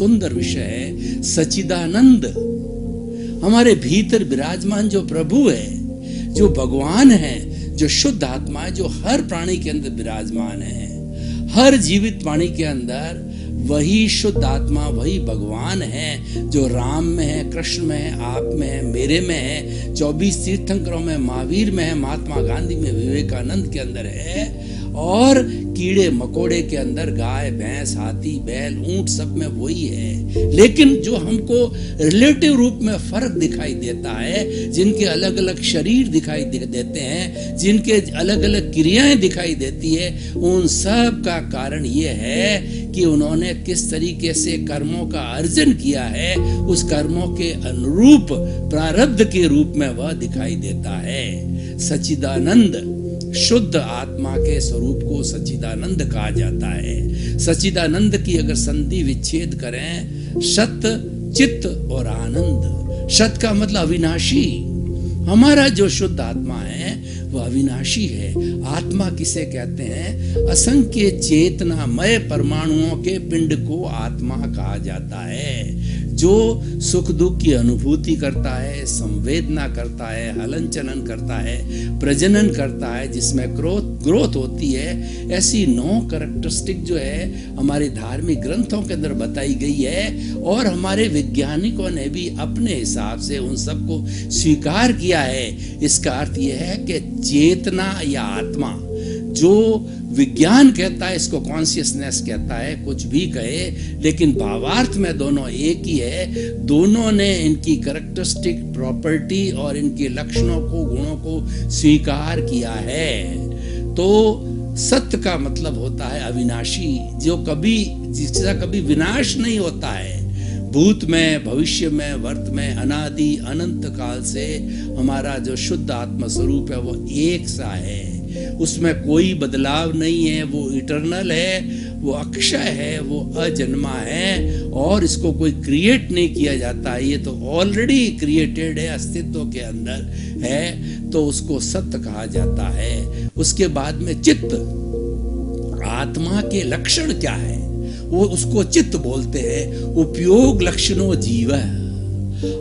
सुंदर विषय है सच्चिदानंद। हमारे भीतर विराजमान जो प्रभु है, जो भगवान है, जो शुद्ध आत्मा है, जो हर प्राणी के अंदर विराजमान है, हर जीवित प्राणी के अंदर वही शुद्ध आत्मा, वही भगवान है जो राम में है, कृष्ण में है, आप में है, मेरे में है, 24 तीर्थंकरों में, महावीर में है, महात्मा गांधी में, विवेकानंद के अंदर है, और कीड़े मकोड़े के अंदर गाय भैंस हाथी बैल ऊंट सब में वही है। लेकिन जो हमको रिलेटिव रूप में फर्क दिखाई देता है, जिनके अलग अलग शरीर दिखाई देते हैं, जिनके अलग अलग क्रियाएं दिखाई देती है, उन सब का कारण ये है कि उन्होंने किस तरीके से कर्मों का अर्जन किया है। उस कर्मों के अनुरूप प्रारब्ध के रूप में वह दिखाई देता है। सच्चिदानंद, शुद्ध आत्मा के स्वरूप को सच्चिदानंद कहा जाता है। सच्चिदानंद की अगर संधि विच्छेद करें, सत्य, चित्त और आनंद। सत्य का मतलब अविनाशी। हमारा जो शुद्ध आत्मा है वह अविनाशी है। आत्मा किसे कहते हैं? असंख्य चेतनामय परमाणुओं के पिंड को आत्मा कहा जाता है, जो सुख दुख की अनुभूति करता है, संवेदना करता है, हलन चलन करता है, प्रजनन करता है, जिसमें ग्रोथ होती है। ऐसी 9 कैरेक्टरिस्टिक जो है हमारे धार्मिक ग्रंथों के अंदर बताई गई है, और हमारे वैज्ञानिकों ने भी अपने हिसाब से उन सबको स्वीकार किया है। इसका अर्थ यह है कि चेतना या आत्मा, जो विज्ञान कहता है इसको कॉन्शियसनेस कहता है, कुछ भी कहे, लेकिन भावार्थ में दोनों एक ही है। दोनों ने इनकी कैरेक्टरिस्टिक प्रॉपर्टी और इनके लक्षणों को, गुणों को स्वीकार किया है। तो सत्य का मतलब होता है अविनाशी, जो कभी, जिसका कभी विनाश नहीं होता है। भूत में, भविष्य में, वर्त में, अनादि अनंत काल से हमारा जो शुद्ध आत्मा स्वरूप है वो एक सा है, उसमें कोई बदलाव नहीं है। वो इटर्नल है, वो अक्षय है, वो अजन्मा है, और इसको कोई क्रिएट नहीं किया जाता। ये तो ऑलरेडी क्रिएटेड है, अस्तित्व के अंदर है, तो उसको सत्य कहा जाता है। उसके बाद में चित्त, आत्मा के लक्षण क्या है, वो उसको चित्त बोलते हैं। उपयोग लक्षणों जीव,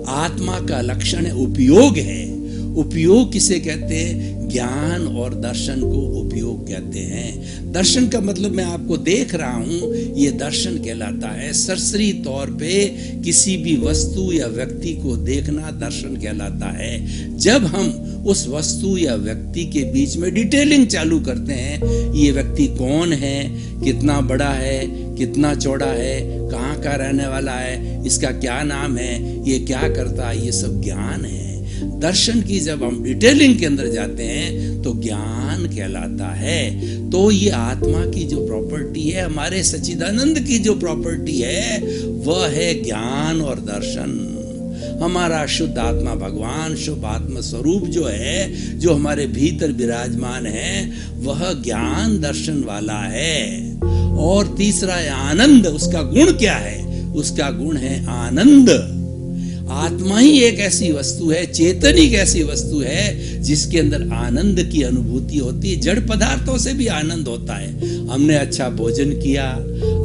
आत्मा का लक्षण है उपयोग है। उपयोग किसे कहते हैं? ज्ञान और दर्शन को उपयोग कहते हैं। दर्शन का मतलब मैं आपको देख रहा हूं, ये दर्शन कहलाता है। सरसरी तौर पे किसी भी वस्तु या व्यक्ति को देखना दर्शन कहलाता है। जब हम उस वस्तु या व्यक्ति के बीच में डिटेलिंग चालू करते हैं, ये व्यक्ति कौन है, कितना बड़ा है, कितना चौड़ा है, कहाँ का रहने वाला है, इसका क्या नाम है, ये क्या करता है, ये सब ज्ञान है। दर्शन की जब हम डिटेलिंग के अंदर जाते हैं तो ज्ञान कहलाता है। तो ये आत्मा की जो प्रॉपर्टी है, हमारे सच्चिदानंद की जो प्रॉपर्टी है, वह है ज्ञान और दर्शन। हमारा शुद्ध आत्मा भगवान, शुभ आत्मा स्वरूप जो है, जो हमारे भीतर विराजमान है, वह ज्ञान दर्शन वाला है। और तीसरा है आनंद। उसका गुण क्या है? उसका गुण है आनंद। आत्मा ही एक ऐसी वस्तु है, चेतन ही एक ऐसी वस्तु है जिसके अंदर आनंद की अनुभूति होती है। जड़ पदार्थों से भी आनंद होता है। हमने अच्छा भोजन किया,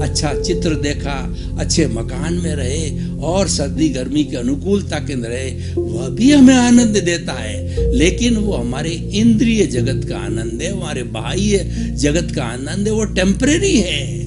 अच्छा चित्र देखा, अच्छे मकान में रहे और सर्दी गर्मी की अनुकूलता के अंदर रहे, वह भी हमें आनंद देता है। लेकिन वो हमारे इंद्रिय जगत का आनंद है, हमारे बाह्य जगत का आनंद है, वो टेम्परेरी है।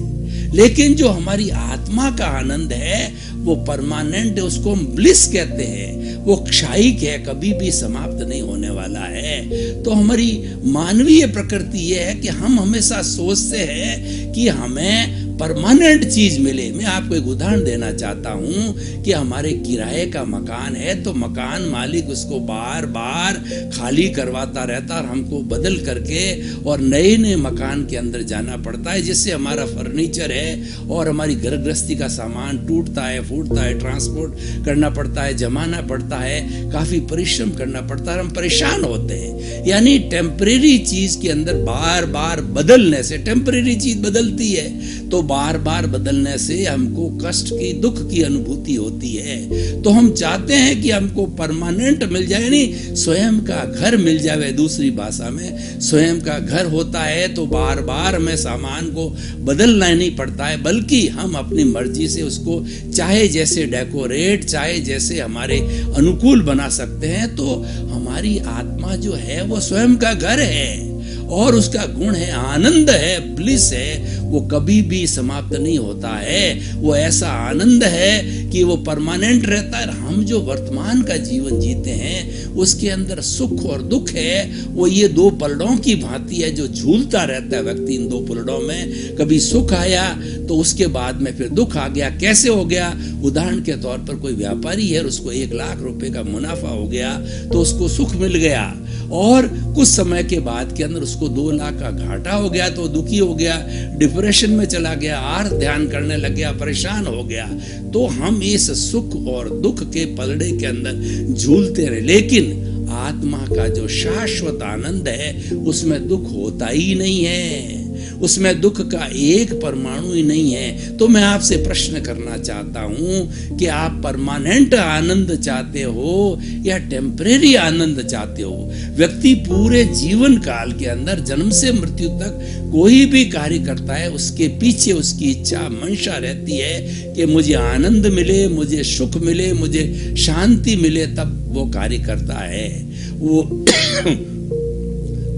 लेकिन जो हमारी आत्मा का आनंद है वो परमानेंट है, उसको हम ब्लिस कहते हैं। वो क्षायिक है, कभी भी समाप्त नहीं होने वाला है। तो हमारी मानवीय प्रकृति ये है कि हम हमेशा सोचते हैं कि हमें परमानेंट चीज मिले। मैं आपको एक उदाहरण देना चाहता हूं कि हमारे किराए का मकान है, तो मकान मालिक उसको बार बार खाली करवाता रहता और हमको बदल करके और नए नए मकान के अंदर जाना पड़ता है, जिससे हमारा फर्नीचर है और हमारी घर गृहस्थी का सामान टूटता है, फूटता है, ट्रांसपोर्ट करना पड़ता है, जमाना पड़ता है, काफी परिश्रम करना पड़ता है, हम परेशान होते हैं। यानी टेम्परेरी चीज के अंदर बार बार बदलने से, टेम्परेरी चीज बदलती है तो बार बार बदलने से हमको कष्ट की, दुख की अनुभूति होती है। तो हम चाहते हैं कि हमको परमानेंट मिल जाए, नहीं स्वयं का घर मिल जाए। दूसरी भाषा में स्वयं का घर होता है तो बार बार हमें सामान को बदलना नहीं पड़ता है, बल्कि हम अपनी मर्जी से उसको चाहे जैसे डेकोरेट, चाहे जैसे हमारे अनुकूल बना सकते हैं। तो हमारी आत्मा जो है वो स्वयं का घर है और उसका गुण है आनंद है, ब्लिस है, वो कभी भी समाप्त नहीं होता है। वो ऐसा आनंद है कि वो परमानेंट रहता है। हम जो वर्तमान का जीवन जीते हैं उसके अंदर सुख और दुख है, वो ये दो पलड़ों की भांति है जो झूलता रहता है व्यक्ति इन दो पलड़ों में। कभी सुख आया तो उसके बाद में फिर दुख आ गया। कैसे हो गया? उदाहरण के तौर पर कोई व्यापारी है, उसको 1 लाख रुपए का मुनाफा हो गया तो उसको सुख मिल गया, और कुछ समय के बाद के अंदर उसको 2 लाख का घाटा हो गया तो दुखी हो गया, डिप्रेशन में चला गया, आर्थ ध्यान करने लग गया, परेशान हो गया। तो हम इस सुख और दुख के पलड़े के अंदर झूलते रहे, लेकिन आत्मा का जो शाश्वत आनंद है उसमें दुख होता ही नहीं है, उसमें दुख का एक परमाणु ही नहीं है। तो मैं आपसे प्रश्न करना चाहता हूं कि आप परमानेंट आनंद चाहते हो या टेम्परेरी आनंद चाहते हो? व्यक्ति पूरे जीवन काल के अंदर जन्म से मृत्यु तक कोई भी कार्य करता है, उसके पीछे उसकी इच्छा मंशा रहती है कि मुझे आनंद मिले, मुझे सुख मिले, मुझे शांति मिले, तब वो कार्य करता है। वो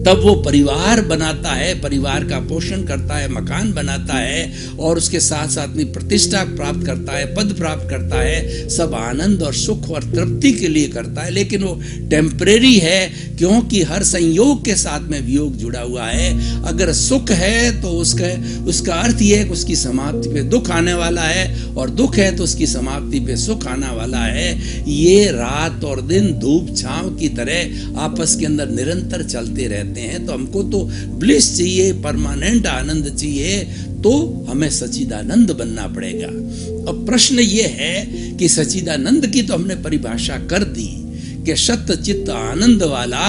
तब वो परिवार बनाता है, परिवार का पोषण करता है, मकान बनाता है और उसके साथ साथ अपनी प्रतिष्ठा प्राप्त करता है, पद प्राप्त करता है। सब आनंद और सुख और तृप्ति के लिए करता है, लेकिन वो टेम्परेरी है क्योंकि हर संयोग के साथ में वियोग जुड़ा हुआ है। अगर सुख है तो उसका अर्थ ये है कि उसकी समाप्ति पे दुख आने वाला है, और दुख है तो उसकी समाप्ति पे सुख आने वाला है। ये रात और दिन धूप छांव की तरह आपस के अंदर निरंतर चलते रहते हैं। तो हमको तो ब्लिस चाहिए, परमानेंट आनंद चाहिए, तो हमें सच्चिदानंद बनना पड़ेगा। अब प्रश्न ये है कि सच्चिदानंद की तो हमने परिभाषा कर दी कि सत्य चित्त आनंद वाला,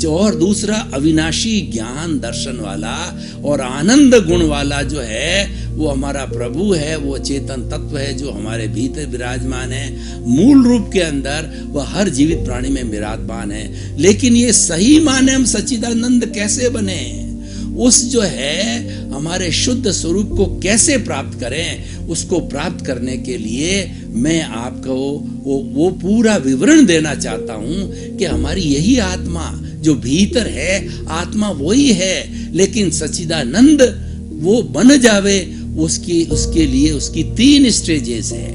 और दूसरा अविनाशी ज्ञान दर्शन वाला, और आनंद गुण वाला जो है वो हमारा प्रभु है, वो चेतन तत्व है जो हमारे भीतर विराजमान है। मूल रूप के अंदर वह हर जीवित प्राणी में विराजमान है। लेकिन ये सही माने हम सच्चिदानंद कैसे बने, उस जो है हमारे शुद्ध स्वरूप को कैसे प्राप्त करें, उसको प्राप्त करने के लिए मैं आपको वो पूरा विवरण देना चाहता हूं कि हमारी यही आत्मा जो भीतर है, आत्मा वही है, लेकिन सच्चिदानंद वो बन जावे, उसके लिए उसकी 3 स्टेजेस है।